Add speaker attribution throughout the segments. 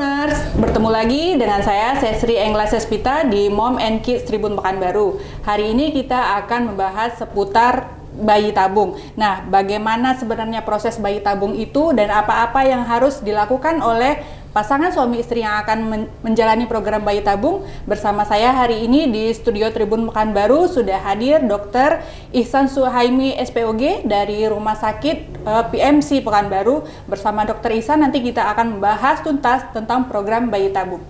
Speaker 1: Tribuners, bertemu lagi dengan saya Sesri Engla Sespita di Mom and Kids Tribun Pekanbaru. Hari ini kita akan membahas seputar bayi tabung. Nah, bagaimana sebenarnya proses bayi tabung itu dan apa-apa yang harus dilakukan oleh pasangan suami istri yang akan menjalani program bayi tabung. Bersama saya hari ini di studio Tribun Pekanbaru sudah hadir Dr. Ihsan Suhaimi SPOG dari Rumah Sakit PMC Pekanbaru. Bersama Dr. Ihsan nanti kita akan membahas tuntas tentang program bayi tabung.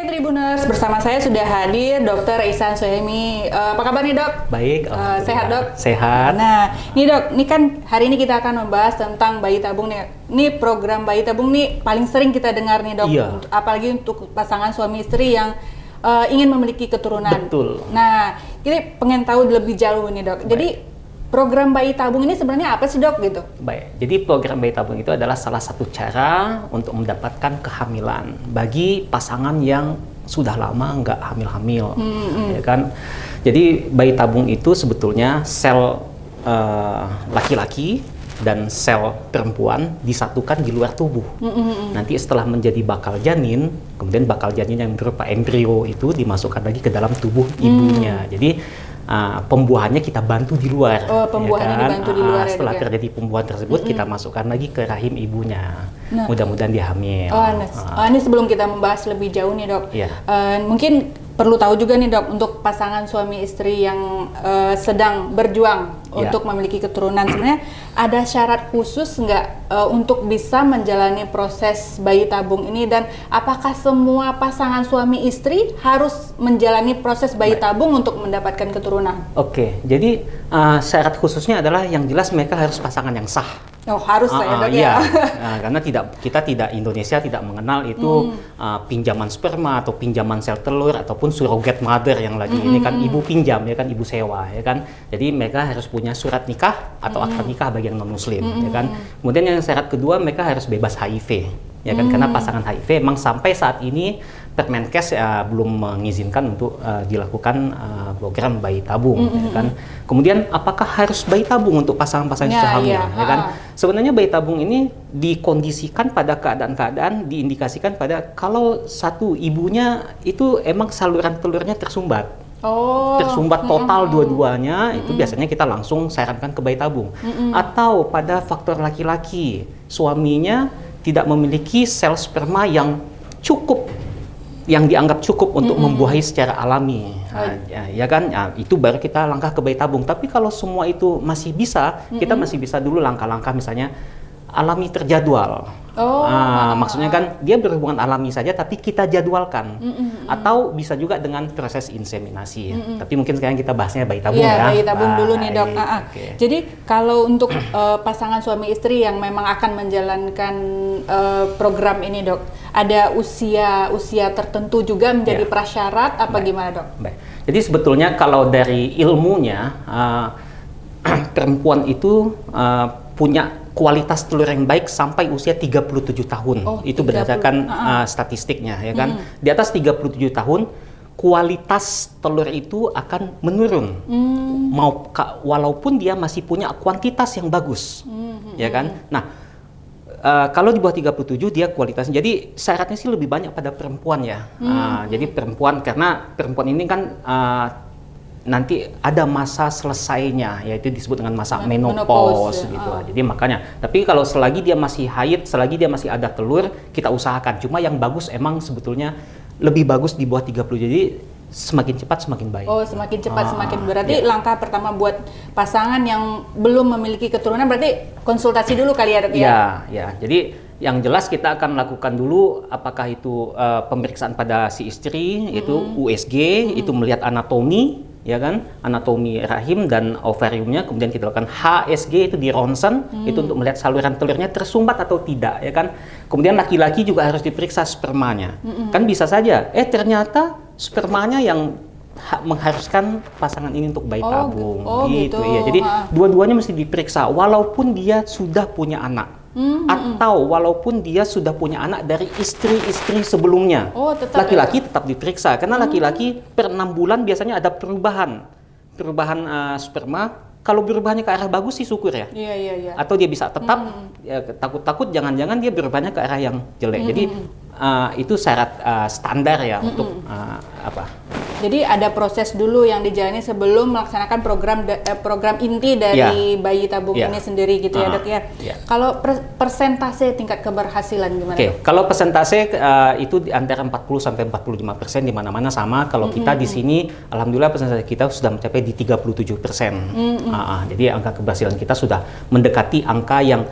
Speaker 1: Tribuners, bersama saya sudah hadir Dr. Ihsan Suhaimi. Apa kabar nih dok?
Speaker 2: Baik,
Speaker 1: sehat dok?
Speaker 2: Sehat.
Speaker 1: Nah, nih dok, ini kan hari ini kita akan membahas tentang bayi tabung nih. Ini program bayi tabung nih paling sering kita dengar nih dok.
Speaker 2: Iya.
Speaker 1: Apalagi untuk pasangan suami istri yang ingin memiliki keturunan.
Speaker 2: Betul.
Speaker 1: Nah, ini pengen tahu lebih jauh nih dok.
Speaker 2: Baik.
Speaker 1: Jadi program bayi tabung ini sebenarnya apa sih dok gitu?
Speaker 2: Baik, jadi program bayi tabung itu adalah salah satu cara untuk mendapatkan kehamilan bagi pasangan yang sudah lama nggak hamil-hamil, ya kan? Jadi bayi tabung itu sebetulnya sel laki-laki dan sel perempuan disatukan di luar tubuh. Nanti setelah menjadi bakal janin, kemudian bakal janin yang berupa embrio itu dimasukkan lagi ke dalam tubuh ibunya. Jadi pembuahannya kita bantu di luar.
Speaker 1: Oh, pembuahannya
Speaker 2: ya kan?
Speaker 1: dibantu di luar.
Speaker 2: Setelah
Speaker 1: ya,
Speaker 2: terjadi pembuahan tersebut, kita masukkan lagi ke rahim ibunya.
Speaker 1: Nah.
Speaker 2: Mudah-mudahan dia hamil.
Speaker 1: Ini sebelum kita membahas lebih jauh nih dok,
Speaker 2: Iya.
Speaker 1: Mungkin perlu tahu juga nih dok, untuk pasangan suami istri yang sedang berjuang untuk memiliki keturunan, sebenarnya ada syarat khusus nggak untuk bisa menjalani proses bayi tabung ini, dan apakah semua pasangan suami istri harus menjalani proses bayi tabung untuk mendapatkan keturunan?
Speaker 2: Oke, jadi syarat khususnya adalah yang jelas mereka harus pasangan yang sah.
Speaker 1: Oh, harus ya dok
Speaker 2: iya.
Speaker 1: ya.
Speaker 2: Karena Indonesia tidak mengenal itu pinjaman sperma atau pinjaman sel telur ataupun surrogate mother yang lagi ini kan ibu pinjam ya kan, ibu sewa ya kan. Jadi mereka harus punya surat nikah atau akta nikah bagi yang non muslim ya kan. Kemudian yang syarat kedua, mereka harus bebas HIV ya kan, karena pasangan HIV memang sampai saat ini Permenkes belum mengizinkan untuk dilakukan program bayi tabung ya kan. Kemudian apakah harus bayi tabung untuk pasangan-pasangan yang sudah hamil ya kan? Sebenarnya bayi tabung ini dikondisikan pada keadaan-keadaan, diindikasikan pada kalau satu ibunya itu emang saluran telurnya tersumbat. Tersumbat total dua-duanya, itu biasanya kita langsung sarankan ke bayi tabung. Atau pada faktor laki-laki, suaminya tidak memiliki sel sperma yang cukup, yang dianggap cukup untuk membuahi secara alami, ya kan? Nah, itu baru kita langkah ke bayi tabung. Tapi kalau semua itu masih bisa, kita masih bisa dulu langkah-langkah misalnya alami terjadwal. Maksudnya kan dia berhubungan alami saja, tapi kita jadwalkan. Atau bisa juga dengan proses inseminasi. Tapi mungkin sekarang kita bahasnya bayi tabung ya.
Speaker 1: Bayi tabung dulu nih dok.
Speaker 2: Okay.
Speaker 1: Jadi kalau untuk pasangan suami istri yang memang akan menjalankan program ini dok, ada usia tertentu juga menjadi prasyarat apa gimana dok?
Speaker 2: Baik. Jadi sebetulnya kalau dari ilmunya perempuan itu punya kualitas telur yang baik sampai usia 37 tahun. Itu berdasarkan statistiknya ya kan. Di atas 37 tahun kualitas telur itu akan menurun. Walaupun dia masih punya kuantitas yang bagus. Ya kan? Nah, kalau di bawah 37 dia kualitasnya. Jadi syaratnya sih lebih banyak pada perempuan ya. Jadi perempuan, karena perempuan ini kan nanti ada masa selesainya, yaitu disebut dengan masa menopause gitu. Jadi makanya, tapi kalau selagi dia masih haid, selagi dia masih ada telur, kita usahakan. Cuma yang bagus emang sebetulnya lebih bagus di bawah 30. Jadi semakin cepat semakin baik.
Speaker 1: Oh, semakin cepat semakin berarti langkah pertama buat pasangan yang belum memiliki keturunan berarti konsultasi dulu kali ya, Dok ya?
Speaker 2: Ya. Jadi Yang jelas kita akan lakukan dulu apakah itu pemeriksaan pada si istri, itu USG, itu melihat anatomi, ya kan, anatomi rahim dan ovariumnya. Kemudian kita lakukan HSG, itu di ronsen, itu untuk melihat saluran telurnya tersumbat atau tidak, ya kan. Kemudian laki-laki juga harus diperiksa spermanya. Kan bisa saja, ternyata spermanya yang mengharuskan pasangan ini untuk bayi tabung, gitu. Iya. Jadi dua-duanya mesti diperiksa, walaupun dia sudah punya anak. Atau walaupun dia sudah punya anak dari istri-istri sebelumnya, laki-laki tetap diperiksa karena laki-laki per 6 bulan biasanya ada perubahan sperma. Kalau berubahnya ke arah bagus sih syukur ya.
Speaker 1: Iya.
Speaker 2: Atau dia bisa tetap, ya, takut-takut jangan-jangan dia berubahnya ke arah yang jelek. Jadi itu syarat standar ya untuk apa?
Speaker 1: Jadi ada proses dulu yang dijalani sebelum melaksanakan program inti dari bayi tabung ini sendiri gitu ya dok ya. Kalau persentase tingkat keberhasilan gimana?
Speaker 2: Kalau persentase itu di antara 40 sampai 45% di mana-mana sama. Kalau kita di sini, alhamdulillah persentase kita sudah mencapai di 37%. Jadi angka keberhasilan kita sudah mendekati angka yang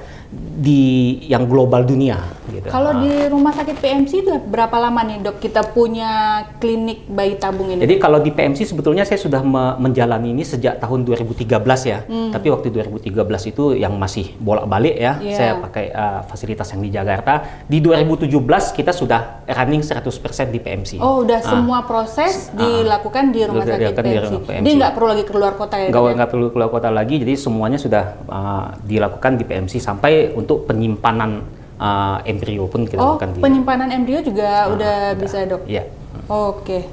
Speaker 2: global dunia. Gitu.
Speaker 1: Kalau di rumah sakit PMC itu berapa lama nih dok kita punya klinik bayi tabung ini?
Speaker 2: Jadi kalau di PMC sebetulnya saya sudah menjalani ini sejak tahun 2013 ya. Tapi waktu 2013 itu yang masih bolak-balik ya. Saya pakai fasilitas yang di Jakarta. Di 2017 kita sudah running 100% di PMC.
Speaker 1: Oh, udah semua proses dilakukan di rumah sakit PMC. Jadi nggak perlu lagi keluar kota ya?
Speaker 2: Nggak perlu keluar kota lagi. Jadi semuanya sudah dilakukan di PMC sampai untuk penyimpanan embrio pun kita lakukan di.
Speaker 1: Penyimpanan embrio juga udah bisa dok?
Speaker 2: Iya.
Speaker 1: Oke.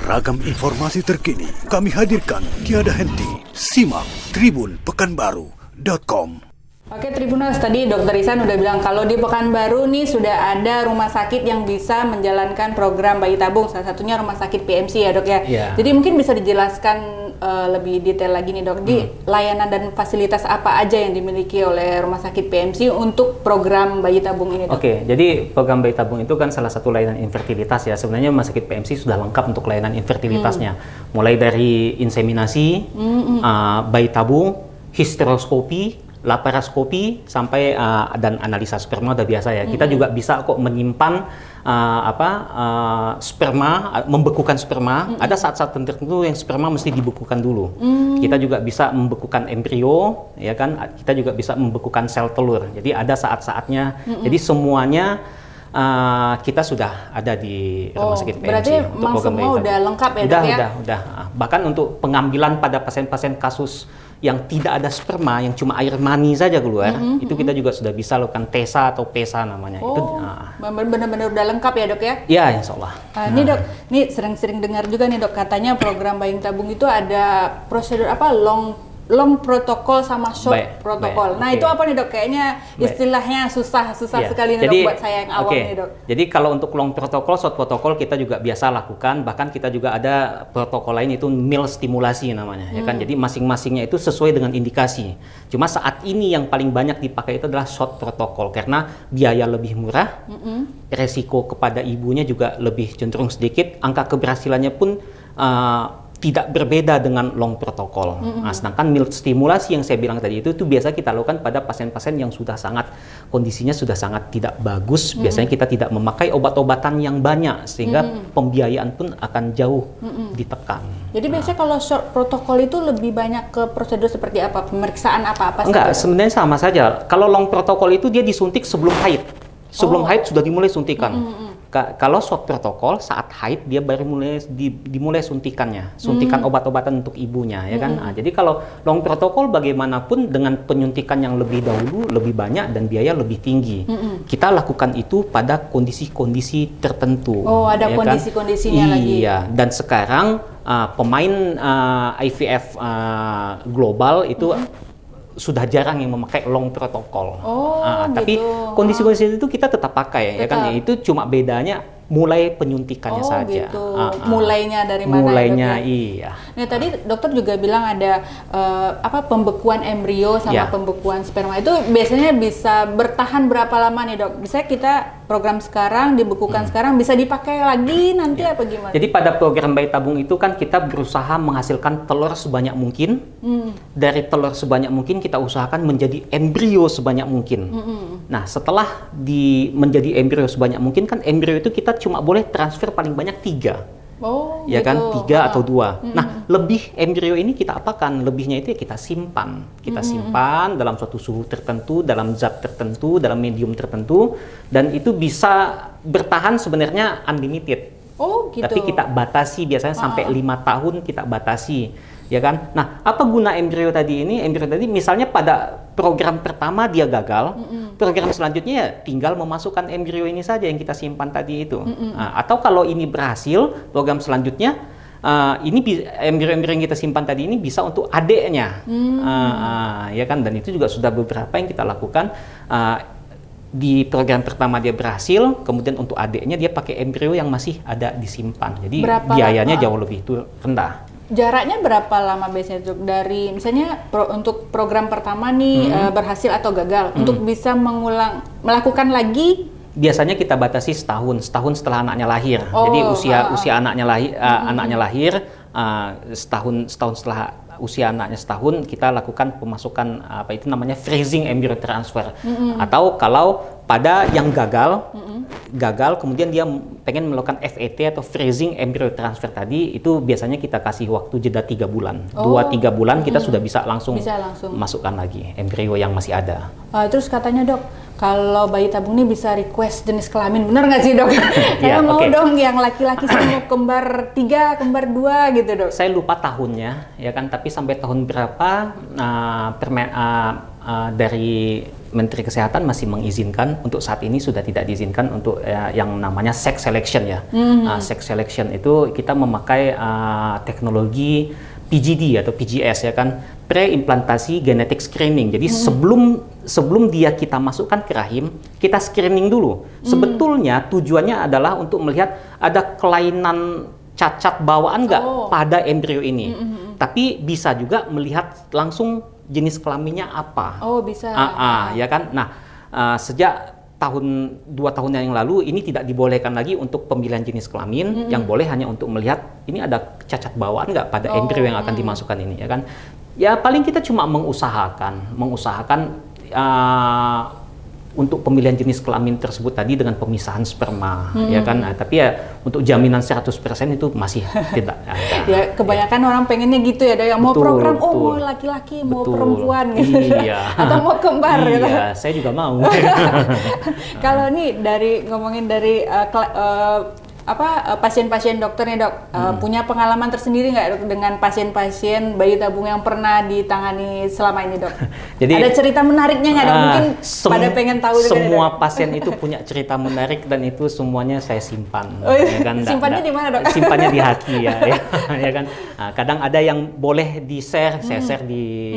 Speaker 3: Ragam informasi terkini kami hadirkan tiada henti. Simak tribunpekanbaru.com.
Speaker 1: Oke Tribuners, tadi Dokter Ihsan udah bilang kalau di Pekanbaru nih sudah ada rumah sakit yang bisa menjalankan program bayi tabung, salah satunya rumah sakit PMC ya dok ya. Jadi mungkin bisa dijelaskan lebih detail lagi nih dok, di layanan dan fasilitas apa aja yang dimiliki oleh rumah sakit PMC untuk program bayi tabung ini dok?
Speaker 2: Jadi program bayi tabung itu kan salah satu layanan infertilitas ya. Sebenarnya rumah sakit PMC sudah lengkap untuk layanan infertilitasnya. Mulai dari inseminasi, bayi tabung, histeroskopi, laparoskopi, sampai dan analisa sperma udah biasa ya. Kita juga bisa kok menyimpan sperma, membekukan sperma. Ada saat-saat tertentu yang sperma mesti dibekukan dulu. Kita juga bisa membekukan embrio, ya kan? Kita juga bisa membekukan sel telur. Jadi ada saat-saatnya. Jadi semuanya kita sudah ada di rumah sakit PMC.
Speaker 1: Berarti memang semua udah lengkap ya dok ya?
Speaker 2: Udah. Bahkan untuk pengambilan pada pasien-pasien kasus yang tidak ada sperma, yang cuma air mani saja keluar, itu kita juga sudah bisa lakukan TESA atau PESA namanya.
Speaker 1: Benar-benar udah lengkap ya dok ya?
Speaker 2: Iya, insya Allah.
Speaker 1: Ini dok, nih sering-sering dengar juga nih dok, katanya program bayi tabung itu ada prosedur apa, long protokol sama short protokol. Nah itu apa nih dok? Kayaknya istilahnya susah sekali nih dok buat saya yang awam nih dok.
Speaker 2: Jadi kalau untuk long protokol, short protokol kita juga biasa lakukan. Bahkan kita juga ada protokol lain itu meal stimulasi namanya, ya kan. Jadi masing-masingnya itu sesuai dengan indikasi. Cuma saat ini yang paling banyak dipakai itu adalah short protokol karena biaya lebih murah, resiko kepada ibunya juga lebih cenderung sedikit, angka keberhasilannya pun tidak berbeda dengan long protokol. Nah, sedangkan mild stimulasi yang saya bilang tadi itu biasa kita lakukan pada pasien-pasien yang sudah kondisinya sudah sangat tidak bagus. Biasanya kita tidak memakai obat-obatan yang banyak sehingga pembiayaan pun akan jauh ditekan.
Speaker 1: Jadi biasanya kalau short protokol itu lebih banyak ke prosedur seperti apa? Pemeriksaan apa-apa?
Speaker 2: Enggak, sebenarnya sama saja. Kalau long protokol itu dia disuntik sebelum haid. Sebelum haid sudah dimulai suntikan. Kalau short protokol saat haid dia baru dimulai suntikannya, suntikan obat-obatan untuk ibunya, ya kan. Nah, jadi kalau long protokol bagaimanapun dengan penyuntikan yang lebih dahulu, lebih banyak dan biaya lebih tinggi. Kita lakukan itu pada kondisi-kondisi tertentu.
Speaker 1: Oh, ada ya kondisi-kondisinya
Speaker 2: kan?
Speaker 1: lagi.
Speaker 2: Iya, dan sekarang pemain IVF global itu sudah jarang yang memakai long protokol. Tapi kondisi-kondisi itu kita tetap pakai, ya kan? Itu cuma bedanya mulai penyuntikannya saja.
Speaker 1: Gitu. Mulainya dari mana?
Speaker 2: Mulainya,
Speaker 1: iya. Nah tadi dokter juga bilang ada pembekuan embrio sama pembekuan sperma itu biasanya bisa bertahan berapa lama nih dok? Bisa kita program sekarang dibekukan sekarang bisa dipakai lagi nanti apa gimana?
Speaker 2: Jadi pada program bayi tabung itu kan kita berusaha menghasilkan telur sebanyak mungkin. Dari telur sebanyak mungkin kita usahakan menjadi embrio sebanyak mungkin. Nah, setelah menjadi embrio sebanyak mungkin kan embrio itu kita cuma boleh transfer paling banyak 3.
Speaker 1: Oh,
Speaker 2: Ya
Speaker 1: gitu.
Speaker 2: kan, 3 atau 2. Nah, lebih embrio ini kita apakan? Lebihnya itu ya kita simpan. Kita simpan dalam suatu suhu tertentu, dalam zat tertentu, dalam medium tertentu, dan itu bisa bertahan sebenarnya unlimited.
Speaker 1: Oh, gitu.
Speaker 2: Tapi kita batasi biasanya sampai 5 tahun kita batasi, ya kan? Nah, apa guna embrio tadi ini? Embrio tadi misalnya pada program pertama dia gagal, program selanjutnya ya tinggal memasukkan embrio ini saja yang kita simpan tadi itu. Nah, atau kalau ini berhasil, program selanjutnya embrio-embrio yang kita simpan tadi ini bisa untuk adiknya, ya kan? Dan itu juga sudah beberapa yang kita lakukan. Di program pertama dia berhasil, kemudian untuk adiknya dia pakai embrio yang masih ada disimpan. Jadi biayanya jauh lebih rendah.
Speaker 1: Jaraknya berapa lama biasanya Dok? Dari misalnya untuk program pertama nih berhasil atau gagal, untuk bisa melakukan lagi?
Speaker 2: Biasanya kita batasi setahun setelah anaknya lahir. Jadi usia anaknya lahir, setahun setelah usia anaknya setahun kita lakukan pemasukan apa itu namanya freezing embryo transfer. Atau kalau pada yang gagal kemudian dia pengen melakukan FET atau freezing embryo transfer tadi, itu biasanya kita kasih waktu jeda 3 bulan. 2-3 bulan kita sudah bisa langsung masukkan lagi embrio yang masih ada.
Speaker 1: Terus katanya Dok, kalau bayi tabung ini bisa request jenis kelamin, benar nggak sih Dok? Saya mau dong yang laki-laki, saya mau kembar 3, kembar 2 gitu Dok.
Speaker 2: Saya lupa tahunnya, ya kan, tapi sampai tahun berapa dari Menteri Kesehatan masih mengizinkan, untuk saat ini sudah tidak diizinkan untuk yang namanya sex selection ya. Sex selection itu kita memakai teknologi PGD atau PGS ya kan, pre-implantasi genetic screening. Jadi sebelum dia kita masukkan ke rahim, kita screening dulu. Sebetulnya tujuannya adalah untuk melihat ada kelainan cacat bawaan nggak pada embrio ini. Tapi bisa juga melihat langsung jenis kelaminnya apa.
Speaker 1: Oh, bisa.
Speaker 2: Ya kan. Nah, sejak 2 tahun yang lalu ini tidak dibolehkan lagi untuk pemilihan jenis kelamin, yang boleh hanya untuk melihat ini ada cacat bawaan nggak pada embrio yang akan dimasukkan ini, ya kan. Ya paling kita cuma mengusahakan untuk pemilihan jenis kelamin tersebut tadi dengan pemisahan sperma, ya kan. Nah, tapi ya untuk jaminan 100% itu masih tidak ada.
Speaker 1: Ya kebanyakan orang pengennya gitu ya, yang mau program mau laki-laki, mau perempuan gitu.
Speaker 2: Iya.
Speaker 1: Atau mau kembar gitu.
Speaker 2: Iya, saya juga mau.
Speaker 1: Kalau nih ngomongin dari pasien-pasien dokter nih Dok, punya pengalaman tersendiri nggak Dok dengan pasien-pasien bayi tabung yang pernah ditangani selama ini Dok? Jadi ada cerita menariknya nggak Dok? Mungkin pada pengen tahu juga.
Speaker 2: Semua pasien itu punya cerita menarik dan itu semuanya saya simpan. Ya kan?
Speaker 1: Simpannya di mana Dok?
Speaker 2: Simpannya di hati ya, ya kan. Nah, kadang ada yang boleh di-share, saya share di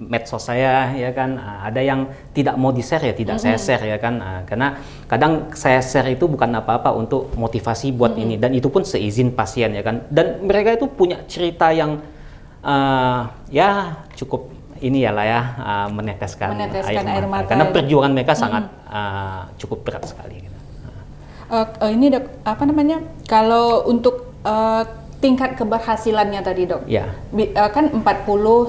Speaker 2: medsos saya, ya kan. Ada yang tidak mau di-share ya tidak saya share, ya kan. Karena kadang saya share itu bukan apa-apa untuk motivasi buat ini, dan itu pun seizin pasien, ya kan. Dan mereka itu punya cerita yang ya cukup ini ya lah ya, meneteskan air mata karena perjuangan mereka sangat cukup berat sekali gitu.
Speaker 1: Ini Dok, apa namanya, kalau untuk tingkat keberhasilannya tadi Dok, kan 40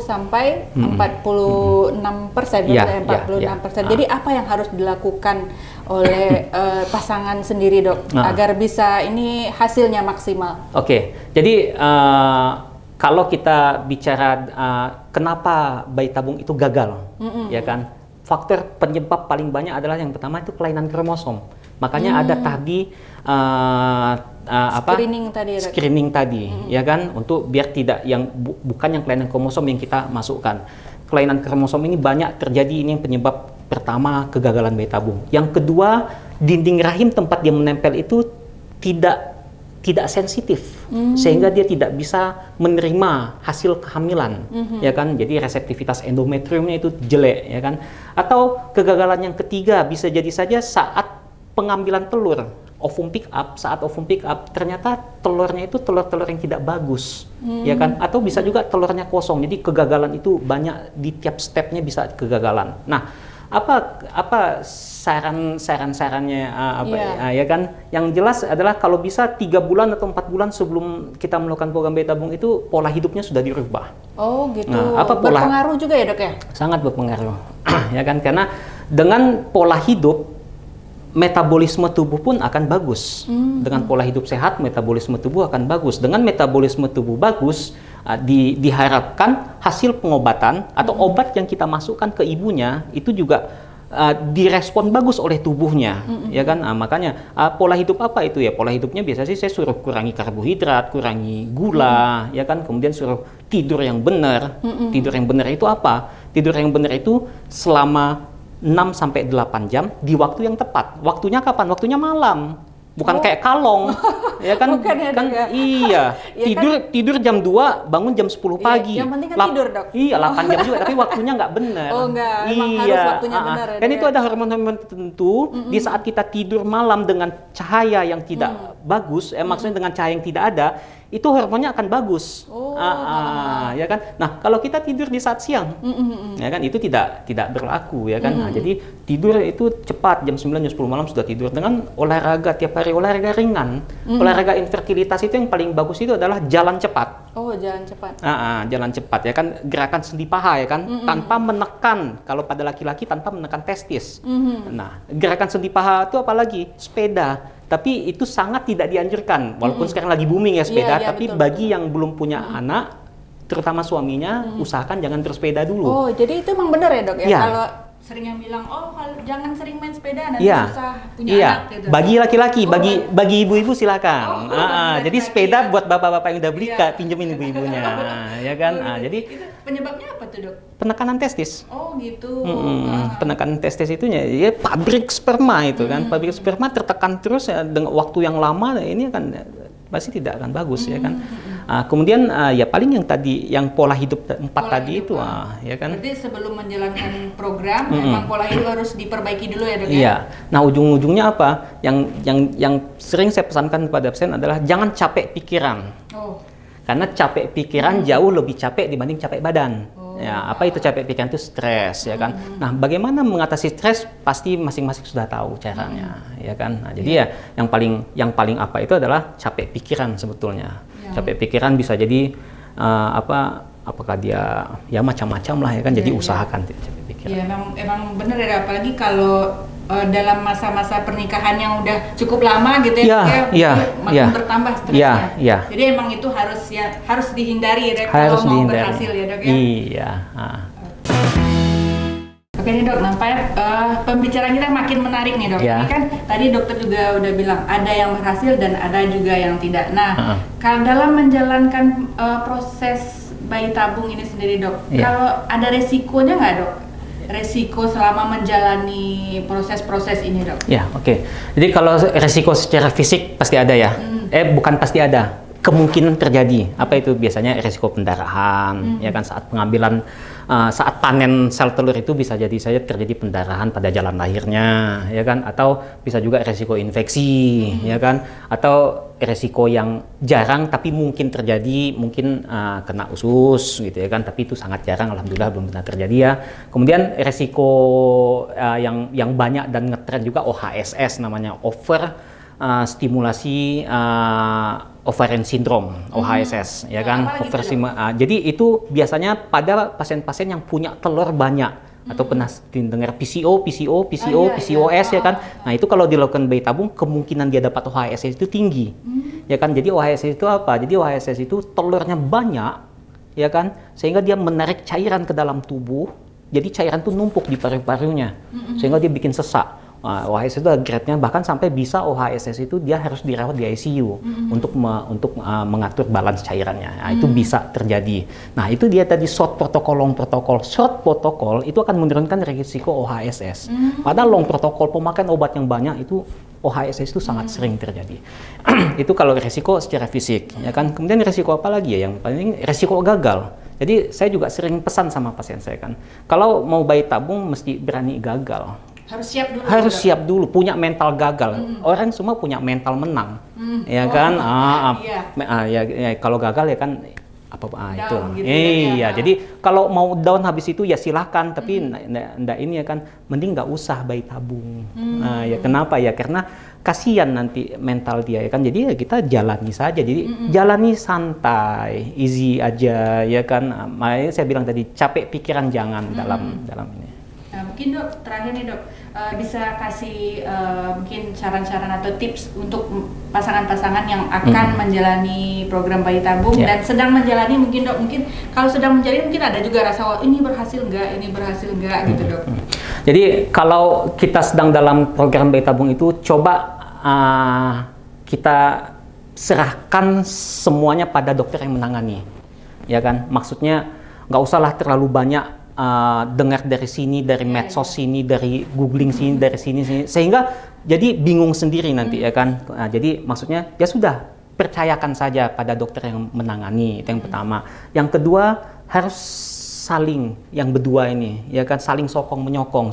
Speaker 1: sampai 46%, 46%. Jadi apa yang harus dilakukan oleh pasangan sendiri Dok, agar bisa ini hasilnya maksimal?
Speaker 2: Oke, jadi kalau kita bicara kenapa bayi tabung itu gagal, ya kan, faktor penyebab paling banyak adalah yang pertama itu kelainan kromosom. Makanya ada tadi screening tadi, ya kan, untuk biar tidak bukan yang kelainan kromosom yang kita masukkan. Kelainan kromosom ini banyak terjadi, ini yang penyebab pertama kegagalan bayi tabung. Yang kedua, dinding rahim tempat dia menempel itu tidak sensitif, sehingga dia tidak bisa menerima hasil kehamilan, ya kan. Jadi reseptivitas endometriumnya itu jelek, ya kan. Atau kegagalan yang ketiga bisa jadi saja saat pengambilan telur, saat ovum pick up ternyata telurnya itu telur-telur yang tidak bagus, ya kan. Atau bisa juga telurnya kosong, jadi kegagalan itu banyak, di tiap stepnya bisa kegagalan. Nah, apa sarannya ya kan, yang jelas adalah kalau bisa 3 bulan atau 4 bulan sebelum kita melakukan program bayi tabung itu pola hidupnya sudah dirubah.
Speaker 1: Oh gitu. Berpengaruh juga ya Dok ya?
Speaker 2: Sangat berpengaruh. Ya kan, karena Dengan pola hidup, metabolisme tubuh pun akan bagus. Dengan pola hidup sehat, metabolisme tubuh akan bagus. Dengan metabolisme tubuh bagus, diharapkan hasil pengobatan atau obat yang kita masukkan ke ibunya itu juga direspon bagus oleh tubuhnya, ya kan? Makanya pola hidup apa itu ya? Pola hidupnya biasa sih saya suruh kurangi karbohidrat, kurangi gula, ya kan? Kemudian suruh tidur yang benar. Tidur yang benar itu apa? Tidur yang benar itu selama 6-8 jam di waktu yang tepat. Waktunya kapan? Waktunya malam. Bukan kayak kalong, ya kan?
Speaker 1: Bukan ya,
Speaker 2: Kan
Speaker 1: Dok, ya?
Speaker 2: iya.
Speaker 1: Ya
Speaker 2: tidur jam 2, bangun jam 10 pagi.
Speaker 1: yang penting kan tidur, Dok.
Speaker 2: Iya, 8 jam juga, tapi waktunya nggak benar.
Speaker 1: Oh, nggak. Emang harus waktunya benar ya,
Speaker 2: Kan
Speaker 1: Dok,
Speaker 2: itu
Speaker 1: ya?
Speaker 2: ada hormon-hormon tertentu di saat kita tidur malam dengan cahaya yang tidak bagus, maksudnya dengan cahaya yang tidak ada, itu hormonnya akan bagus. Ya kan? Nah, kalau kita tidur di saat siang, ya kan itu tidak berlaku, ya kan? Nah, jadi tidur itu cepat jam 9 jam 10 malam sudah tidur dengan olahraga tiap hari, olahraga ringan. Olahraga infertilitas itu yang paling bagus itu adalah jalan cepat.
Speaker 1: Oh, jalan cepat.
Speaker 2: Jalan cepat ya kan, gerakan sendi paha ya kan, tanpa menekan, kalau pada laki-laki tanpa menekan testis. Nah, gerakan sendi paha itu apalagi sepeda, tapi itu sangat tidak dianjurkan walaupun sekarang lagi booming ya sepeda,
Speaker 1: Iya,
Speaker 2: tapi
Speaker 1: betul,
Speaker 2: bagi yang belum punya anak, terutama suaminya, usahakan jangan bersepeda dulu.
Speaker 1: Oh, jadi itu emang benar ya, Dok ya?
Speaker 2: Iya.
Speaker 1: Kalau sering yang bilang, jangan sering main sepeda, nanti
Speaker 2: Iya,
Speaker 1: susah punya
Speaker 2: iya.
Speaker 1: anak gitu.
Speaker 2: Bagi laki-laki,
Speaker 1: Oh,
Speaker 2: bagi ibu-ibu silakan.
Speaker 1: Oh,
Speaker 2: jadi
Speaker 1: laki-laki
Speaker 2: sepeda
Speaker 1: ya.
Speaker 2: buat bapak-bapak yang udah beli,
Speaker 1: Iya.
Speaker 2: pinjemin ibu-ibunya, ya kan? Jadi
Speaker 1: itu penyebabnya apa tuh, Dok?
Speaker 2: penekanan testis.
Speaker 1: Oh, gitu.
Speaker 2: Penekanan testis itu ya pabrik sperma itu kan, pabrik sperma tertekan terus ya, dengan waktu yang lama, ini akan pasti tidak akan bagus ya kan. Kemudian ya paling yang pola hidup 4 tadi
Speaker 1: hidup,
Speaker 2: itu ya kan.
Speaker 1: Berarti sebelum menjalankan program, memang pola hidup harus diperbaiki dulu ya, Dok ya?
Speaker 2: Iya. Nah, ujung-ujungnya apa? Yang sering saya pesankan kepada pasien adalah jangan capek pikiran.
Speaker 1: Oh.
Speaker 2: Karena capek pikiran jauh lebih capek dibanding capek badan. Ya, apa itu capek pikiran? Itu stres, ya kan. Nah, bagaimana mengatasi stres? Pasti masing-masing sudah tahu caranya, ya kan. Nah, jadi ya yang paling apa itu adalah capek pikiran sebetulnya. Capek pikiran bisa jadi apakah dia ya macam-macam lah ya kan. Jadi usahakan capek pikiran.
Speaker 1: Iya, emang bener ya, apalagi kalau dalam masa-masa pernikahan yang udah cukup lama gitu makin bertambah stresnya. Jadi emang itu harus dihindari ya,
Speaker 2: harus
Speaker 1: kalau mau
Speaker 2: dihindari.
Speaker 1: berhasil ya, Dok ya.
Speaker 2: Iya.
Speaker 1: Oke nih, Dok, nampaknya pembicaraan kita makin menarik nih, Dok.
Speaker 2: Ya.
Speaker 1: Ini kan tadi dokter juga udah bilang ada yang berhasil dan ada juga yang tidak. Nah, kalau dalam menjalankan proses bayi tabung ini sendiri, Dok, kalau ada resikonya nggak, Dok? Resiko selama menjalani proses-proses ini, Dok?
Speaker 2: Ya, oke. Jadi kalau resiko secara fisik pasti ada ya. Bukan pasti ada. Kemungkinan terjadi. Apa itu? Biasanya resiko pendarahan, ya kan, saat pengambilan, saat panen sel telur itu bisa jadi saja terjadi pendarahan pada jalan lahirnya, ya kan, atau bisa juga resiko infeksi, ya kan, atau resiko yang jarang tapi mungkin terjadi, mungkin kena usus gitu ya kan, tapi itu sangat jarang, alhamdulillah belum pernah terjadi ya. Kemudian resiko yang banyak dan ngetren juga OHSS namanya, stimulasi ovarian syndrome, OHSS, ya kan. Jadi itu biasanya pada pasien-pasien yang punya telur banyak atau pernah dengar PCOS ya kan. Nah, itu kalau dilakukan bayi tabung kemungkinan dia dapat OHSS itu tinggi. Ya kan. Jadi OHSS itu apa? Jadi OHSS itu telurnya banyak, ya kan, sehingga dia menarik cairan ke dalam tubuh. Jadi cairan itu numpuk di paru-parunya sehingga dia bikin sesak. OHSS itu grade-nya bahkan sampai bisa OHSS itu dia harus dirawat di ICU untuk mengatur balance cairannya. Nah, itu bisa terjadi. Nah, itu dia tadi short protokol, long protokol. Short protokol itu akan menurunkan risiko OHSS. Padahal long protokol pemakaian obat yang banyak itu OHSS itu sangat sering terjadi. Itu kalau risiko secara fisik, ya kan. Kemudian risiko apa lagi ya? Yang paling risiko gagal. Jadi saya juga sering pesan sama pasien saya kan, kalau mau bayi tabung mesti berani gagal. Harus siap dulu, punya mental gagal. Orang semua punya mental menang, ya kan? Kalau gagal ya kan itu.
Speaker 1: Gitu
Speaker 2: iya, jadi kalau mau down habis itu ya silahkan, tapi ndak ini ya kan, mending nggak usah bayi tabung. Ya kenapa ya? Karena kasihan nanti mental dia ya kan. Jadi ya kita jalani saja. Jadi jalani santai, easy aja ya kan. Makanya saya bilang tadi capek pikiran jangan dalam ini.
Speaker 1: mungkin dok terakhir nih dok, bisa kasih mungkin saran-saran atau tips untuk pasangan-pasangan yang akan menjalani program bayi tabung dan sedang menjalani mungkin dok, mungkin kalau sedang menjalani mungkin ada juga rasa wah ini berhasil enggak gitu dok.
Speaker 2: Jadi kalau kita sedang dalam program bayi tabung itu coba kita serahkan semuanya pada dokter yang menangani, ya kan? Maksudnya nggak usahlah terlalu banyak dengar dari sini, dari medsos sini, dari googling sini, dari sini, sehingga jadi bingung sendiri nanti ya kan. Nah, jadi maksudnya ya sudah percayakan saja pada dokter yang menangani, itu yang pertama. Yang kedua harus saling yang berdua ini ya kan, saling sokong menyokong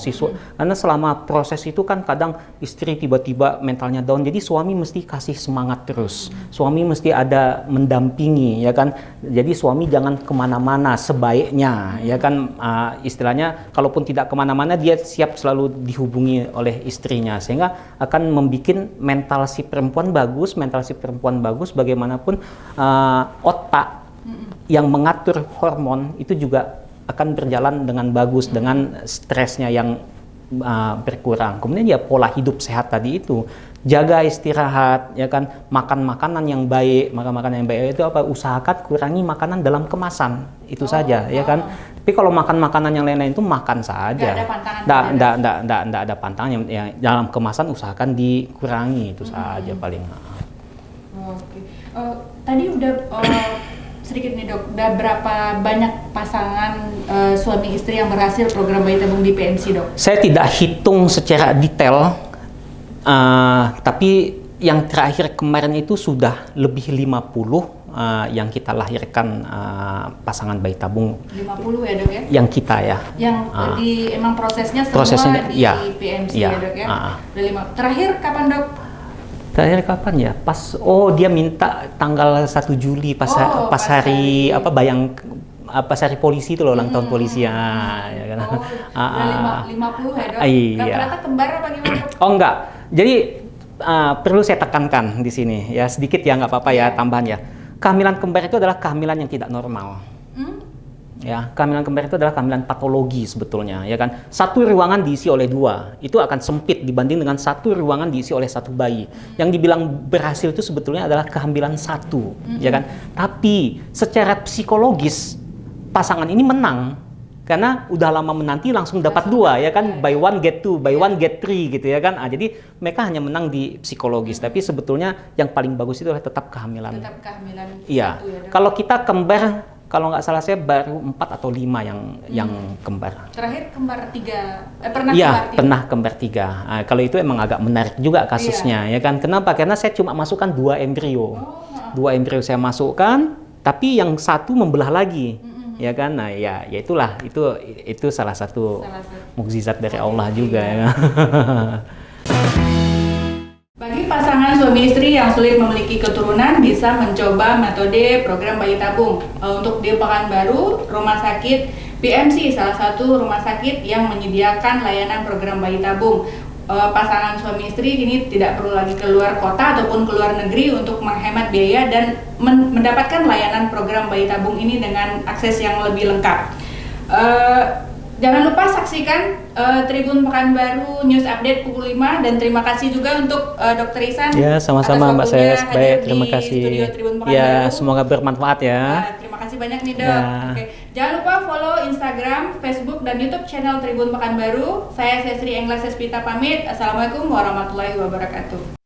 Speaker 2: karena selama proses itu kan kadang istri tiba-tiba mentalnya down, jadi suami mesti kasih semangat terus, suami mesti ada mendampingi ya kan, jadi suami jangan kemana-mana sebaiknya ya kan, istilahnya kalaupun tidak kemana-mana dia siap selalu dihubungi oleh istrinya, sehingga akan membuat mental si perempuan bagus, bagaimanapun otak yang mengatur hormon itu juga akan berjalan dengan bagus, dengan stresnya yang berkurang. Kemudian ya pola hidup sehat tadi itu, jaga istirahat, ya kan, makan makanan yang baik. Makanan yang baik itu apa? Usahakan kurangi makanan dalam kemasan itu saja, ya kan. Tapi kalau makan makanan yang lain-lain itu makan saja. Nggak ada pantangan. Yang dalam kemasan usahakan dikurangi itu saja paling.
Speaker 1: Oke. Tadi udah sedikit nih dok, udah berapa banyak pasangan suami istri yang berhasil program bayi tabung di PMC dok?
Speaker 2: Saya tidak hitung secara detail, tapi yang terakhir kemarin itu sudah lebih 50 yang kita lahirkan pasangan bayi tabung.
Speaker 1: 50 ya dok ya?
Speaker 2: Yang kita ya.
Speaker 1: Yang emang prosesnya semua di PMC ya dok ya? Udah 5. Terakhir kapan dok?
Speaker 2: Terakhir kapan ya? Dia minta tanggal 1 Juli pas hari pas hari polisi itu loh, ulang tahun polisi ya kan.
Speaker 1: 50 ya dok?
Speaker 2: Iya.
Speaker 1: Ternyata kembar apa gimana dok?
Speaker 2: Oh enggak. Jadi perlu saya tekankan di sini ya, sedikit ya, nggak apa-apa ya tambahan ya. Kehamilan kembar itu adalah kehamilan yang tidak normal. Ya, kehamilan kembar itu adalah kehamilan patologi sebetulnya, ya kan. Satu ruangan diisi oleh 2, itu akan sempit dibanding dengan satu ruangan diisi oleh 1 bayi. Yang dibilang berhasil itu sebetulnya adalah kehamilan 1, ya kan. Tapi secara psikologis pasangan ini menang karena udah lama menanti langsung dapat 2, ya kan. Buy one get 2, buy one get 3 gitu ya kan. Jadi mereka hanya menang di psikologis, tapi sebetulnya yang paling bagus itu adalah tetap kehamilan.
Speaker 1: Tetap kehamilan 1
Speaker 2: iya.
Speaker 1: ya dok? Kalau
Speaker 2: kita kembar, kalau nggak salah saya baru 4 atau 5 yang kembar.
Speaker 1: Terakhir kembar 3, pernah
Speaker 2: iya,
Speaker 1: kembar 3?
Speaker 2: Pernah kembar 3. Kalau itu emang agak menarik juga kasusnya, ya kan. Kenapa? Karena saya cuma masukkan 2 embrio. 2 embrio saya masukkan, tapi yang 1 membelah lagi. Ya kan, nah ya itulah, itu salah satu mukjizat dari Allah juga ya.
Speaker 1: Bagi pasangan suami istri yang sulit memiliki keturunan bisa mencoba metode program bayi tabung. Untuk di Pekanbaru, rumah sakit PMC salah satu rumah sakit yang menyediakan layanan program bayi tabung. Pasangan suami istri kini tidak perlu lagi keluar kota ataupun keluar negeri untuk menghemat biaya dan mendapatkan layanan program bayi tabung ini dengan akses yang lebih lengkap. Jangan lupa saksikan Tribun Pekanbaru News Update pukul 5, dan terima kasih juga untuk Dr. Ihsan.
Speaker 2: Ya, sama-sama Mbak Ses. Baik, terima kasih. Ya, semoga bermanfaat ya.
Speaker 1: Terima kasih banyak nih dok. Oke. Jangan lupa follow Instagram, Facebook, dan YouTube channel Tribun Pekanbaru. Saya Sesri Engla Sespita pamit. Assalamualaikum warahmatullahi wabarakatuh.